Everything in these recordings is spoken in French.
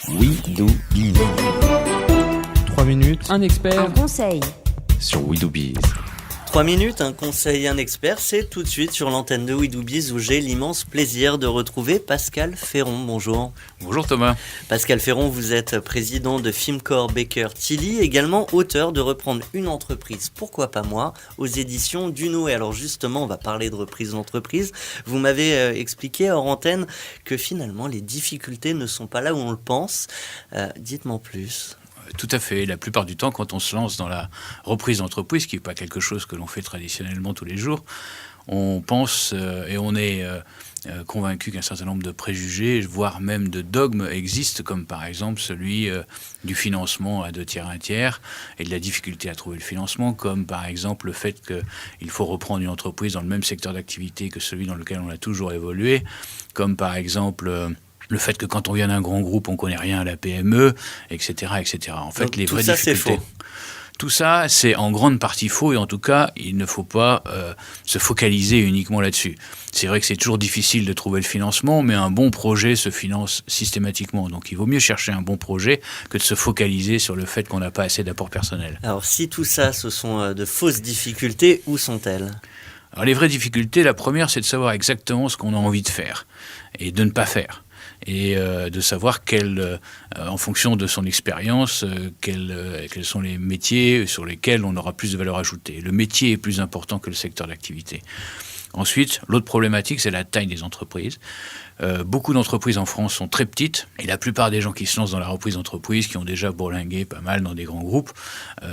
We Do Biz. 3 minutes Un expert. Un conseil. Sur We Do Biz. 3 minutes, un conseil, un expert, c'est tout de suite sur l'antenne de We Do Biz où j'ai l'immense plaisir de retrouver Pascal Ferron. Bonjour. Bonjour Thomas. Pascal Ferron, vous êtes président de Fimcor Baker Tilly, également auteur de Reprendre une entreprise, pourquoi pas moi, aux éditions Duno. Et alors justement, on va parler de reprise d'entreprise. Vous m'avez expliqué hors antenne que finalement les difficultés ne sont pas là où on le pense. Dites-moi plus. Tout à fait. La plupart du temps, quand on se lance dans la reprise d'entreprise, qui n'est pas quelque chose que l'on fait traditionnellement tous les jours, on pense et on est convaincu qu'un certain nombre de préjugés, voire même de dogmes existent, comme par exemple celui du financement à 2 tiers, 1 tiers, et de la difficulté à trouver le financement, comme par exemple le fait qu'il faut reprendre une entreprise dans le même secteur d'activité que celui dans lequel on a toujours évolué, comme par exemple le fait que quand on vient d'un grand groupe, on ne connaît rien à la PME, etc., etc. En fait, donc, les tout vraies ça, difficultés... c'est faux. Tout ça, c'est en grande partie faux, et en tout cas, il ne faut pas se focaliser uniquement là-dessus. C'est vrai que c'est toujours difficile de trouver le financement, mais un bon projet se finance systématiquement. Donc il vaut mieux chercher un bon projet que de se focaliser sur le fait qu'on n'a pas assez d'apport personnel. Alors si tout ça, ce sont de fausses difficultés, où sont-elles ? Alors les vraies difficultés, la première, c'est de savoir exactement ce qu'on a envie de faire et de ne pas faire. Et de savoir en fonction de son expérience, quels sont les métiers sur lesquels on aura plus de valeur ajoutée. Le métier est plus important que le secteur d'activité. Ensuite, l'autre problématique, c'est la taille des entreprises. Beaucoup d'entreprises en France sont très petites, et la plupart des gens qui se lancent dans la reprise d'entreprise, qui ont déjà bourlingué pas mal dans des grands groupes,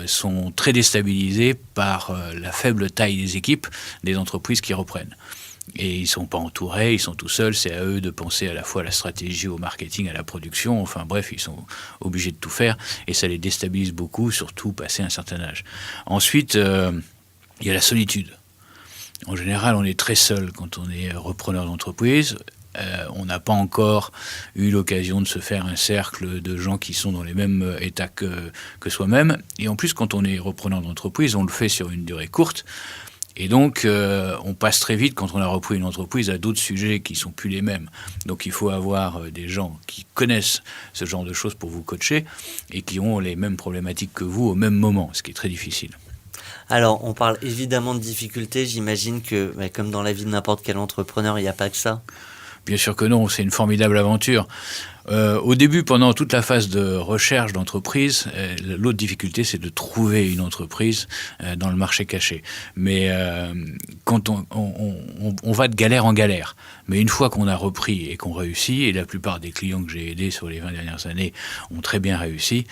sont très déstabilisés par la faible taille des équipes des entreprises qui reprennent. Et ils ne sont pas entourés, ils sont tout seuls, c'est à eux de penser à la fois à la stratégie, au marketing, à la production, enfin bref, ils sont obligés de tout faire, et ça les déstabilise beaucoup, surtout passé un certain âge. Ensuite, il y a la solitude. En général, on est très seul quand on est repreneur d'entreprise. On n'a pas encore eu l'occasion de se faire un cercle de gens qui sont dans les mêmes états que soi-même. Et en plus, quand on est repreneur d'entreprise, on le fait sur une durée courte. Et donc, on passe très vite, quand on a repris une entreprise, à d'autres sujets qui ne sont plus les mêmes. Donc, il faut avoir des gens qui connaissent ce genre de choses pour vous coacher et qui ont les mêmes problématiques que vous au même moment, ce qui est très difficile. Alors, on parle évidemment de difficultés. J'imagine que, comme dans la vie de n'importe quel entrepreneur, il n'y a pas que ça. Bien sûr que non, c'est une formidable aventure. Au début, pendant toute la phase de recherche d'entreprise, l'autre difficulté, c'est de trouver une entreprise dans le marché caché. Mais quand on va de galère en galère. Mais une fois qu'on a repris et qu'on réussit, et la plupart des clients que j'ai aidés sur les 20 dernières années ont très bien réussi,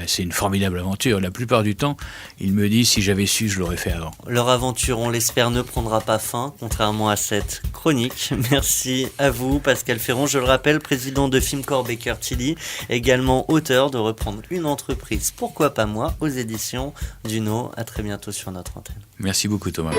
c'est une formidable aventure. La plupart du temps, ils me disent, si j'avais su, je l'aurais fait avant. Leur aventure, on l'espère, ne prendra pas fin, contrairement à cette chronique. Merci à vous, Pascal Ferron. Je le rappelle, président de Fimcor Baker Tilly, également auteur de Reprendre une entreprise, pourquoi pas moi, aux éditions Duno. À très bientôt sur notre antenne. Merci beaucoup Thomas.